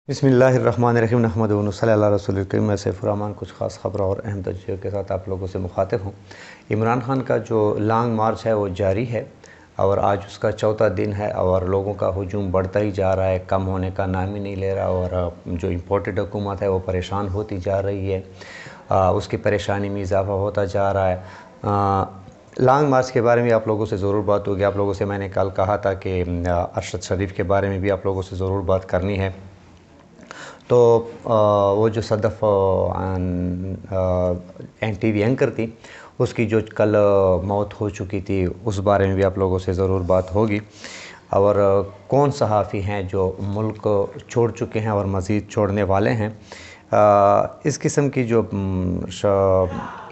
बिस्मिल्लाहिर्रहमानिर्रहीम नहमदुहु व नसल्ली अला रसूलिल करीम। मैं सैफुर रहमान कुछ ख़ास ख़बर और अहम तजज़ियों के साथ आप लोगों से मुखातिब हूँ। इमरान खान का जो लॉन्ग मार्च है वो जारी है और आज उसका चौथा दिन है और लोगों का हुजूम बढ़ता ही जा रहा है, कम होने का नाम ही नहीं ले रहा। और जो इम्पोर्टेड हुकूमत है वो परेशान होती जा रही है, उसकी परेशानी में इजाफ़ा होता जा रहा है। लॉन्ग मार्च के बारे में आप लोगों से ज़रूर बात होगी। आप लोगों से मैंने कल कहा था कि अरशद शरीफ के बारे में भी आप लोगों से ज़रूर बात करनी है। तो वो जो सदफ़ NTV एंकर थी उसकी जो कल मौत हो चुकी थी उस बारे में भी आप लोगों से ज़रूर बात होगी। और कौन सहाफ़ी हैं जो मुल्क छोड़ चुके हैं और मज़ीद छोड़ने वाले हैं। इस किस्म की जो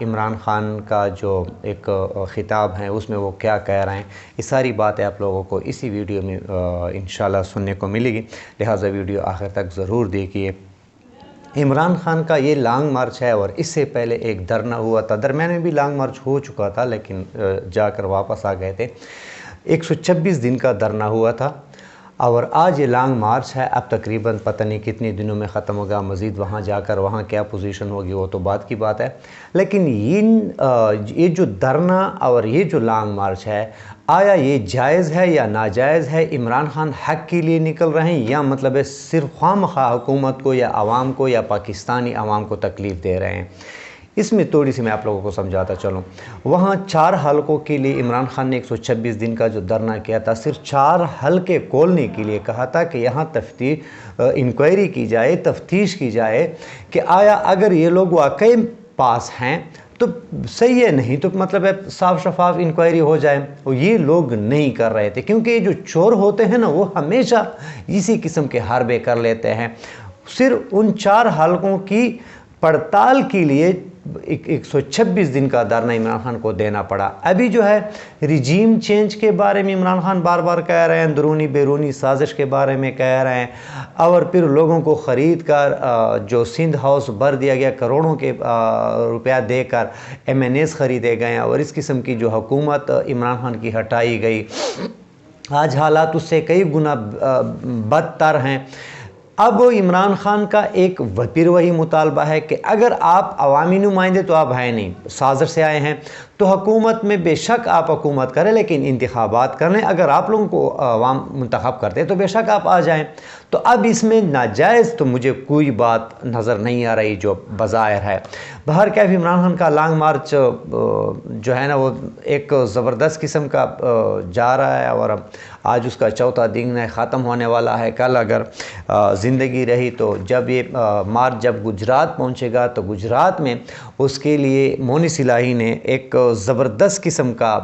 इमरान ख़ान का जो एक ख़िताब है उसमें वो क्या कह रहे हैं, ये सारी बातें आप लोगों को इसी वीडियो में इंशाल्लाह सुनने को मिलेगी। लिहाजा वीडियो आखिर तक ज़रूर देखिए। इमरान ख़ान का ये लॉन्ग मार्च है और इससे पहले एक धरना हुआ था। दरम्यान में भी लॉन्ग मार्च हो चुका था लेकिन जाकर वापस आ गए थे। 126 दिन का धरना हुआ था और आज ये लॉन्ग मार्च है। अब तकरीबन पता नहीं कितने दिनों में ख़त्म होगा। मज़ीद वहाँ जाकर वहाँ क्या पोजीशन होगी वो तो बात की बात है। लेकिन ये जो धरना और ये जो लॉन्ग मार्च है, आया ये जायज़ है या नाजायज़ है? इमरान खान हक़ के लिए निकल रहे हैं या मतलब है सिर्फ ख़ामख़ा हुकूमत को या आवाम को या पाकिस्तानी आवाम को तकलीफ़ दे रहे हैं? इसमें थोड़ी सी मैं आप लोगों को समझाता चलूँ। वहाँ 4 हलकों के लिए इमरान खान ने 126 दिन का जो धरना किया था, सिर्फ 4 हलके खोलने के लिए कहा था कि यहाँ इंक्वायरी की जाए, तफ्तीश की जाए कि आया अगर ये लोग वाकई पास हैं तो सही है, नहीं तो मतलब है साफ शफाफ इंक्वायरी हो जाए। और ये लोग नहीं कर रहे थे क्योंकि ये जो चोर होते हैं ना वो हमेशा इसी किस्म के हरबे कर लेते हैं। सिर्फ उन 4 हलकों की पड़ताल के लिए 126 दिन का धरना इमरान खान को देना पड़ा। अभी जो है रिजीम चेंज के बारे में इमरान खान बार बार कह रहे हैं, अंदरूनी बैरूनी साजिश के बारे में कह रहे हैं और फिर लोगों को ख़रीद कर जो सिंध हाउस भर दिया गया, करोड़ों के रुपया देकर MNAs ख़रीदे गए और इस किस्म की जो हुकूमत इमरान खान की हटाई गई, आज हालात उससे कई गुना बदतर हैं। अब इमरान खान का एक फिर वही मुतालबा है कि अगर आप अवामी नुमाइंदे तो आप हैं नहीं, साज़र से आए हैं तो हुकूमत में बेशक आप हुकूमत करें लेकिन इंतखाबात कर लें। अगर आप लोगों को अवाम मुंतखब करते हैं तो बेशक आप आ जाएं। तो अब इसमें नाजायज़ तो मुझे कोई बात नज़र नहीं आ रही जो बज़ाहिर है। बहर कैफ इमरान खान का लॉन्ग मार्च जो है ना वो एक ज़बरदस्त किस्म का जा रहा है और आज उसका चौथा दिन है, ख़त्म होने वाला है। कल अगर ज़िंदगी रही तो जब ये मार्च जब गुजरात पहुंचेगा तो गुजरात में उसके लिए मोनिस इलाही ने एक ज़बरदस्त किस्म का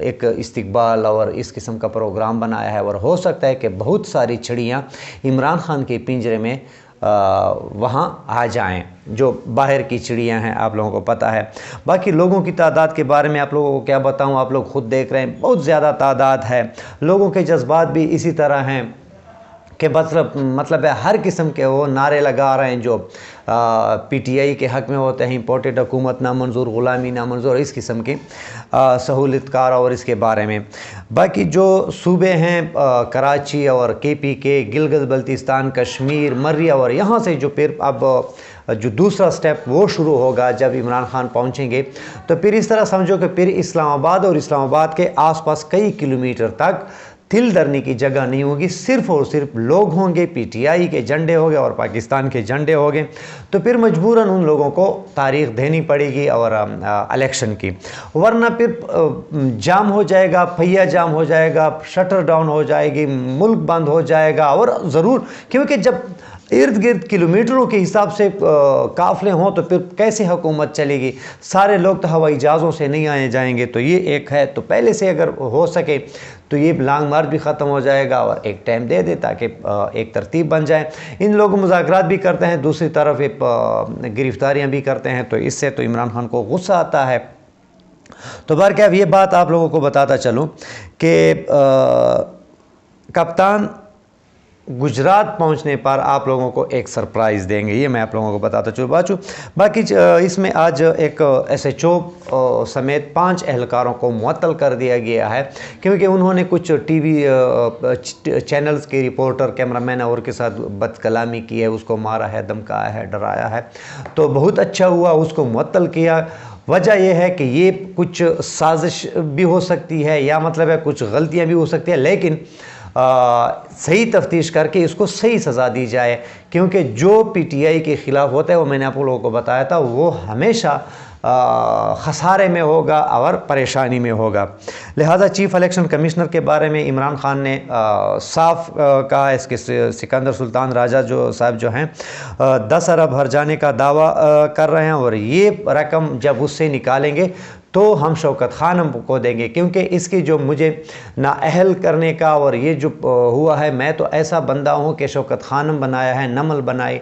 एक इस्तकबाल और इस किस्म का प्रोग्राम बनाया है और हो सकता है कि बहुत सारी चिड़ियाँ इमरान खान के पिंजरे में वहाँ आ जाएं, जो बाहर की चिड़ियाँ हैं, आप लोगों को पता है। बाकी लोगों की तादाद के बारे में आप लोगों को क्या बताऊँ, आप लोग खुद देख रहे हैं बहुत ज़्यादा तादाद है। लोगों के जज्बात भी इसी तरह हैं कि मतलब है हर किस्म के वो नारे लगा रहे हैं जो PTI के हक़ में होते हैं, इम्पोर्टेड हुकूमत नामंजूर, ग़ुलामी नामंजूर, इस किस्म की सहूलतकार और इसके बारे में। बाकी जो सूबे हैं कराची और KPK, गिलगित बल्तिस्तान, कश्मीर, मर्रिया और यहाँ से जो फिर अब जो दूसरा स्टेप वो शुरू होगा जब इमरान खान पहुँचेंगे तो फिर इस तरह समझो कि फिर इस्लामाबाद और इस्लामाबाद के आसपास कई किलोमीटर तक तिल धरने की जगह नहीं होगी। सिर्फ और सिर्फ लोग होंगे, PTI के झंडे होंगे और पाकिस्तान के झंडे होंगे। तो फिर मजबूरन उन लोगों को तारीख देनी पड़ेगी और इलेक्शन की, वरना फिर जाम हो जाएगा, पहिया जाम हो जाएगा, शटर डाउन हो जाएगी, मुल्क बंद हो जाएगा। और ज़रूर क्योंकि जब इर्द गिर्द किलोमीटरों के हिसाब से काफ़िले हों तो फिर कैसे हुकूमत चलेगी? सारे लोग तो हवाई जहाज़ों से नहीं आए जाएंगे। तो ये एक है, तो पहले से अगर हो सके तो ये लॉन्ग मार्च भी ख़त्म हो जाएगा और एक टाइम दे दे ताकि एक तरतीब बन जाए। इन लोग मुज़ाकरात भी करते हैं, दूसरी तरफ गिरफ्तारियाँ भी करते हैं, तो इससे तो इमरान खान को गुस्सा आता है। तो बार क्या ये बात आप लोगों को बताता चलूँ कि कप्तान गुजरात पहुंचने पर आप लोगों को एक सरप्राइज़ देंगे, ये मैं आप लोगों को बताता चलूँ। बाकी इसमें आज एक SHO समेत 5 एहलकारों को मुअत्तल कर दिया गया है, क्योंकि उन्होंने कुछ TV चैनल्स के रिपोर्टर, कैमरामैन और के साथ बदकलामी की है, उसको मारा है, धमकाया है, डराया है। तो बहुत अच्छा हुआ, उसको मुअत्तल किया। वजह यह है कि ये कुछ साजिश भी हो सकती है, या मतलब है कुछ गलतियां भी हो सकती है, लेकिन सही तफ्तीश करके इसको सही सज़ा दी जाए, क्योंकि जो PTI के ख़िलाफ़ होता है, वो मैंने आप लोगों को बताया था, वो हमेशा खसारे में होगा और परेशानी में होगा। लिहाजा चीफ़ इलेक्शन कमिश्नर के बारे में इमरान खान ने साफ कहा है, इसके सिकंदर सुल्तान राजा जो साहब जो हैं 10 अरब हर जाने का दावा कर रहे हैं, और ये रकम जब उससे निकालेंगे तो हम शौकत खानम को देंगे, क्योंकि इसकी जो मुझे नाअहल करने का और ये जो हुआ है, मैं तो ऐसा बंदा हूँ कि शौकत खानम बनाया है, नमल बनाई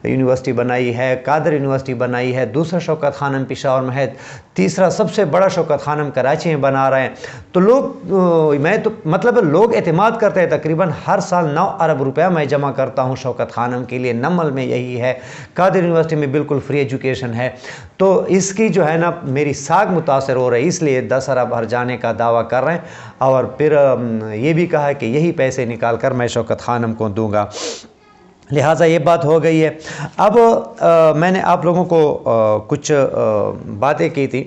यूनिवर्सिटी बनाई है, कादर यूनिवर्सिटी बनाई है, दूसरा शौकत खानम पेशावर में है, तीसरा सबसे बड़ा शौकत खानम कराची में बना रहे हैं। तो लोग मैं तो मतलब लोग एतमाद करते हैं। तकरीबन हर साल 9 अरब रुपया मैं जमा करता हूँ शौकत खानम के लिए, नमल में यही है, कादर यूनिवर्सिटी में बिल्कुल फ्री एजुकेशन है। तो इसकी जो है ना मेरी साख मुतासर हो रही है, इसलिए 10 अरब हर जाने का दावा कर रहे हैं, और फिर ये भी कहा है कि यही पैसे निकाल कर मैं शौकत खानम को दूंगा। लिहाजा ये बात हो गई है। अब मैंने आप लोगों को कुछ बातें की थी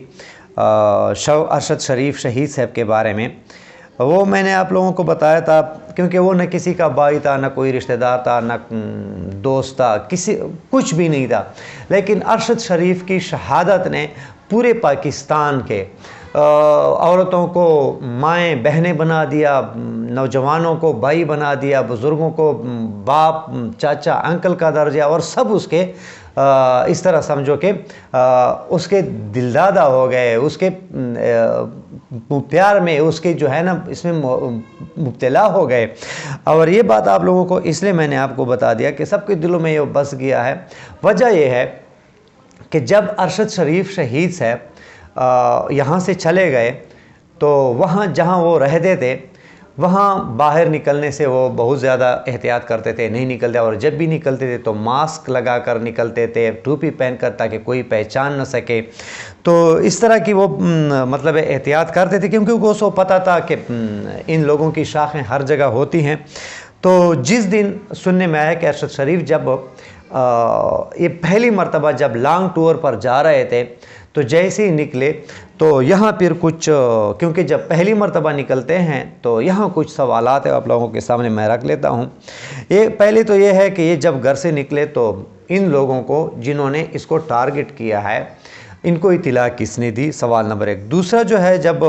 अरशद शरीफ शहीद साहब के बारे में, वो मैंने आप लोगों को बताया था, क्योंकि वो न किसी का भाई था, न कोई रिश्तेदार था, न दोस्त था, किसी कुछ भी नहीं था, लेकिन अरशद शरीफ की शहादत ने पूरे पाकिस्तान के औरतों को माएँ बहनें बना दिया, नौजवानों को भाई बना दिया, बुज़ुर्गों को बाप चाचा अंकल का दर्जा, और सब उसके इस तरह समझो कि उसके दिलदादा हो गए, उसके प्यार में उसके जो है ना इसमें मुब्तला हो गए। और ये बात आप लोगों को इसलिए मैंने आपको बता दिया कि सबके दिलों में ये बस गया है। वजह यह है कि जब अरशद शरीफ शहीद साहब यहाँ से चले गए, तो वहाँ जहाँ वो रहते थे, वहाँ बाहर निकलने से वो बहुत ज़्यादा एहतियात करते थे, नहीं निकलते, और जब भी निकलते थे तो मास्क लगा कर निकलते थे, टोपी पहन कर, ताकि कोई पहचान न सके। तो इस तरह की वो मतलब एहतियात करते थे, क्योंकि उसको पता था कि इन लोगों की शाखें हर जगह होती हैं। तो जिस दिन सुनने में आया कि अरशद शरीफ जब ये पहली मर्तबा जब लॉन्ग टूर पर जा रहे थे, तो जैसे ही निकले तो यहाँ फिर कुछ, क्योंकि जब पहली मर्तबा निकलते हैं तो यहाँ कुछ सवालात है आप लोगों के सामने मैं रख लेता हूँ। ये पहले तो ये है कि ये जब घर से निकले तो इन लोगों को जिन्होंने इसको टारगेट किया है, इनको इत्तला किसने दी, सवाल नंबर 1। दूसरा जो है, जब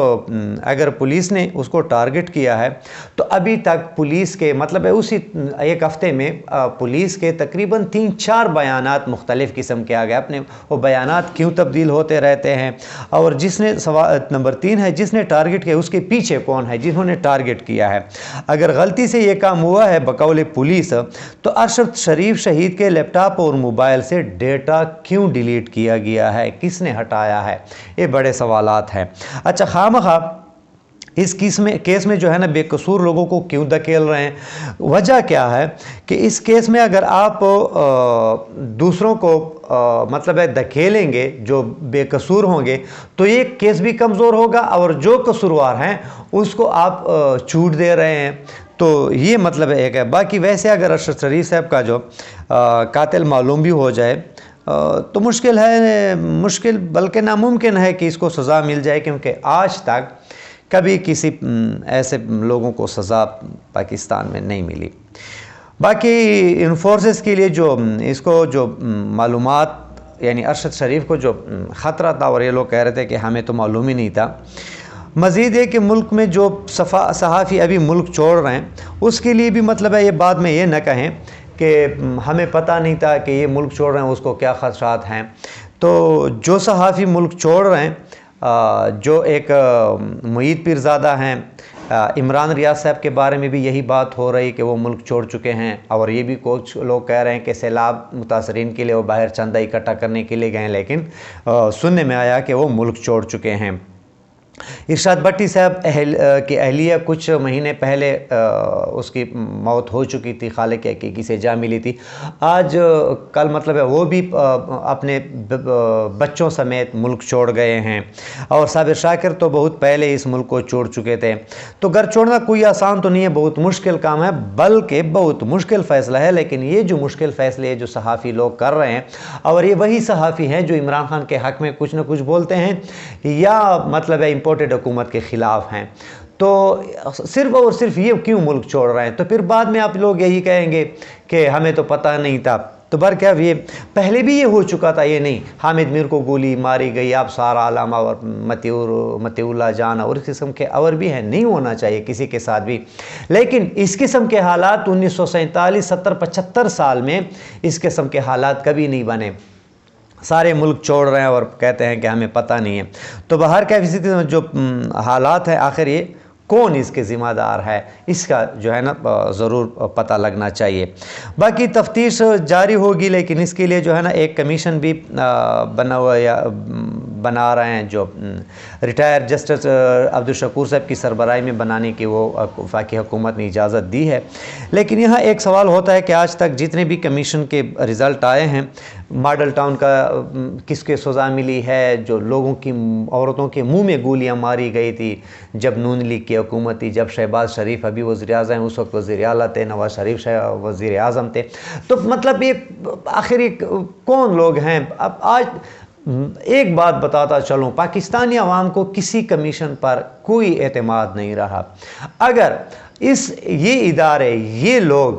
अगर पुलिस ने उसको टारगेट किया है तो अभी तक पुलिस के मतलब है उसी एक हफ़्ते में पुलिस के तकरीबन 3-4 बयानात मुख्तलिफ़ किस्म के आ गए। अपने वो बयानात क्यों तब्दील होते रहते हैं, और जिसने सवाल नंबर 3 है, जिसने टारगेट किया उसके पीछे कौन है जिन्होंने टारगेट किया है। अगर गलती से ये काम हुआ है बकौल पुलिस, तो अरशद शरीफ शहीद के लैपटॉप और मोबाइल से डेटा क्यों डिलीट किया गया है, किसने हटाया है, ये बड़े सवालात हैं। अच्छा, खामखा इस केस में जो है ना बेकसूर लोगों को क्यों धकेल रहे हैं? वजह क्या है कि इस केस में अगर आप दूसरों को मतलब है धकेलेंगे जो बेकसूर होंगे, तो ये केस भी कमज़ोर होगा, और जो कसूरवार हैं उसको आप छूट दे रहे हैं। तो ये मतलब एक है। बाकी वैसे अगर अरशद शरीफ साहब का जो कातिल मालूम भी हो जाए तो मुश्किल बल्कि नामुमकिन है कि इसको सज़ा मिल जाए, क्योंकि आज तक कभी किसी ऐसे लोगों को सज़ा पाकिस्तान में नहीं मिली। बाकी इन फोर्सेस के लिए जो इसको जो मालूमात यानी अरशद शरीफ को जो ख़तरा था, और ये लोग कह रहे थे कि हमें तो मालूम ही नहीं था। मज़ीद है कि मुल्क में जो सहाफ़ी अभी मुल्क छोड़ रहे हैं, उसके लिए भी मतलब है ये बाद में ये न कहें कि हमें पता नहीं था कि ये मुल्क छोड़ रहे हैं, उसको क्या ख़दशात हैं। तो जो सहाफ़ी मुल्क छोड़ रहे हैं, जो एक मुईद पीरज़ादा हैं, इमरान रियाज साहब के बारे में भी यही बात हो रही कि वो मुल्क छोड़ चुके हैं, और ये भी कुछ लोग कह रहे हैं कि सैलाब मुतासरीन के लिए वो बाहर चंदा इकट्ठा करने के लिए गए, लेकिन सुनने में आया कि वो मुल्क छोड़ चुके हैं। ارشاد بھٹی صاحب کی اہلیہ کچھ مہینے پہلے اس کی موت ہو چکی تھی، خالق حقیقی سے جا ملی تھی۔ آج کل مطلب ہے وہ بھی اپنے بچوں سمیت ملک چھوڑ گئے ہیں، اور صابر شاکر تو بہت پہلے اس ملک کو چھوڑ چکے تھے۔ تو گھر چھوڑنا کوئی آسان تو نہیں ہے، بہت مشکل کام ہے، بلکہ بہت مشکل فیصلہ ہے۔ لیکن یہ جو مشکل فیصلے جو صحافی لوگ کر رہے ہیں، اور یہ وہی صحافی ہیں جو عمران خان کے حق میں کچھ نہ کچھ بولتے ہیں یا مطلب ہے امپورٹڈ حکومت کے خلاف ہیں، تو صرف اور صرف یہ کیوں ملک چھوڑ رہے ہیں؟ تو پھر بعد میں آپ لوگ یہی کہیں گے کہ ہمیں تو پتہ نہیں تھا۔ تو برکیف یہ پہلے بھی یہ ہو چکا تھا، یہ نہیں حامد میر کو گولی ماری گئی، اب سارا علامہ اور متی اللہ جان اور اس قسم کے اور بھی ہیں، نہیں ہونا چاہیے کسی کے ساتھ بھی۔ لیکن اس قسم کے حالات 1947 70 75 سال میں اس قسم کے حالات کبھی نہیں بنے۔ سارے ملک چھوڑ رہے ہیں اور کہتے ہیں کہ ہمیں پتہ نہیں ہے۔ تو باہر کیسی جو حالات ہیں، آخر یہ کون اس کے ذمہ دار ہے، اس کا جو ہے نا ضرور پتہ لگنا چاہیے۔ باقی تفتیش جاری ہوگی، لیکن اس کے لیے جو ہے نا ایک کمیشن بھی بنا رہے ہیں، جو ریٹائر جسٹس عبدالشکور صاحب کی سربراہی میں بنانے کی وہ وفاقی حکومت نے اجازت دی ہے۔ لیکن یہاں ایک سوال ہوتا ہے کہ آج تک جتنے بھی کمیشن کے رزلٹ آئے ہیں، ماڈل ٹاؤن کا کس کے سزا ملی ہے، جو لوگوں کی عورتوں کے منہ میں گولیاں ماری گئی تھی جب نون لیگ کی حکومت تھی، جب شہباز شریف ابھی وزیر اعظم ہیں، اس وقت وزیر اعلیٰ تھے، نواز شریف وزیر اعظم تھے، تو مطلب یہ آخر کون لوگ ہیں؟ اب آج ایک بات بتاتا چلوں، پاکستانی عوام کو کسی کمیشن پر کوئی اعتماد نہیں رہا۔ اگر یہ ادارے، یہ لوگ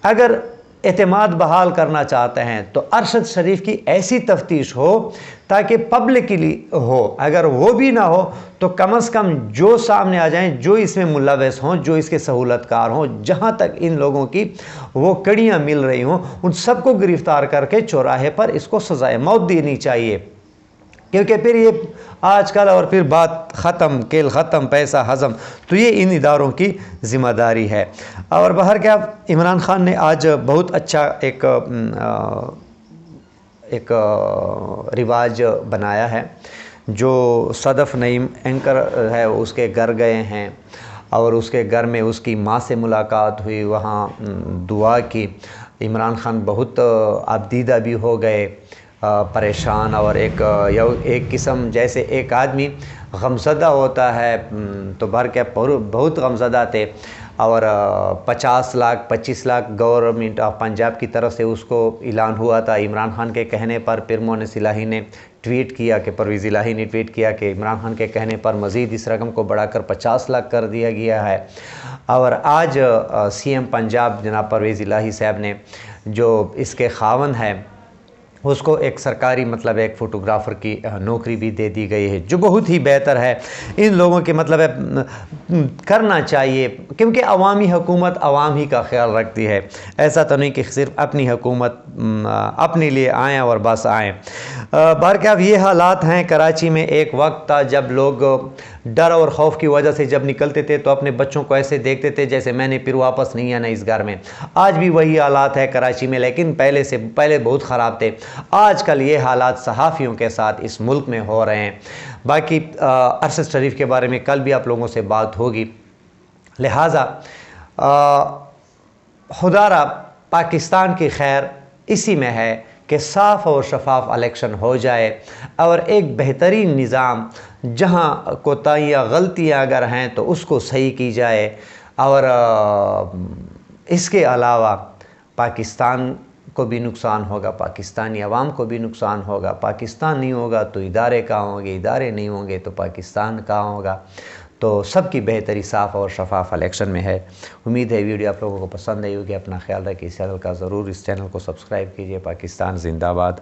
اگر اعتماد بحال کرنا چاہتے ہیں تو ارشد شریف کی ایسی تفتیش ہو تاکہ پبلکلی ہو، اگر وہ بھی نہ ہو تو کم از کم جو سامنے آ جائیں، جو اس میں ملوث ہوں، جو اس کے سہولت کار ہوں، جہاں تک ان لوگوں کی وہ کڑیاں مل رہی ہوں، ان سب کو گرفتار کر کے چوراہے پر اس کو سزائے موت دینی چاہیے۔ کیونکہ پھر یہ آج کل اور پھر بات ختم، کھیل ختم، پیسہ ہضم، تو یہ ان اداروں کی ذمہ داری ہے۔ اور باہر کیا عمران خان نے آج بہت اچھا ایک رواج بنایا ہے، جو صدف نعیم اینکر ہے اس کے گھر گئے ہیں، اور اس کے گھر میں اس کی ماں سے ملاقات ہوئی، وہاں دعا کی۔ عمران خان بہت ابدیدہ بھی ہو گئے، پریشان، اور ایک قسم جیسے ایک آدمی غمزدہ ہوتا ہے تو بھر کے بہت غمزدہ تھے، اور 50 لاکھ 25 لاکھ گورنمنٹ آف پنجاب کی طرف سے اس کو اعلان ہوا تھا۔ عمران خان کے کہنے پر پھر مونس الہی نے ٹویٹ کیا کہ پرویز الہی نے ٹویٹ کیا کہ عمران خان کے کہنے پر مزید اس رقم کو بڑھا کر 50 لاکھ کر دیا گیا ہے۔ اور آج سی ایم پنجاب جناب پرویز الہی صاحب نے، جو اس کے خاوند ہے، اس کو ایک سرکاری مطلب ایک فوٹوگرافر کی نوکری بھی دے دی گئی ہے، جو بہت ہی بہتر ہے۔ ان لوگوں کے مطلب ہے کرنا چاہیے، کیونکہ عوامی حکومت عوام ہی کا خیال رکھتی ہے، ایسا تو نہیں کہ صرف اپنی حکومت اپنے لیے آئیں اور بس آئیں۔ بہرکیف یہ حالات ہیں۔ کراچی میں ایک وقت تھا جب لوگ ڈر اور خوف کی وجہ سے جب نکلتے تھے تو اپنے بچوں کو ایسے دیکھتے تھے جیسے میں نے پھر واپس نہیں آنا اس گھر میں۔ آج بھی وہی حالات ہے کراچی میں، لیکن پہلے بہت خراب تھے۔ آج کل یہ حالات صحافیوں کے ساتھ اس ملک میں ہو رہے ہیں۔ باقی ارشد شریف کے بارے میں کل بھی آپ لوگوں سے بات ہوگی، لہٰذا خدا را پاکستان کی خیر اسی میں ہے کہ صاف اور شفاف الیکشن ہو جائے، اور ایک بہترین نظام جہاں کوتاہیاں غلطیاں اگر ہیں تو اس کو صحیح کی جائے، اور اس کے علاوہ پاکستان کو بھی نقصان ہوگا، پاکستانی عوام کو بھی نقصان ہوگا۔ پاکستان نہیں ہوگا تو ادارے کہاں ہوں گے، ادارے نہیں ہوں گے تو پاکستان کہاں ہوگا۔ تو سب کی بہتری صاف اور شفاف الیکشن میں ہے۔ امید ہے ویڈیو آپ لوگوں کو پسند آئی ہوگی۔ اپنا خیال رکھیے، اس چینل کا ضرور اس چینل کو سبسکرائب کیجیے۔ پاکستان زندہ باد۔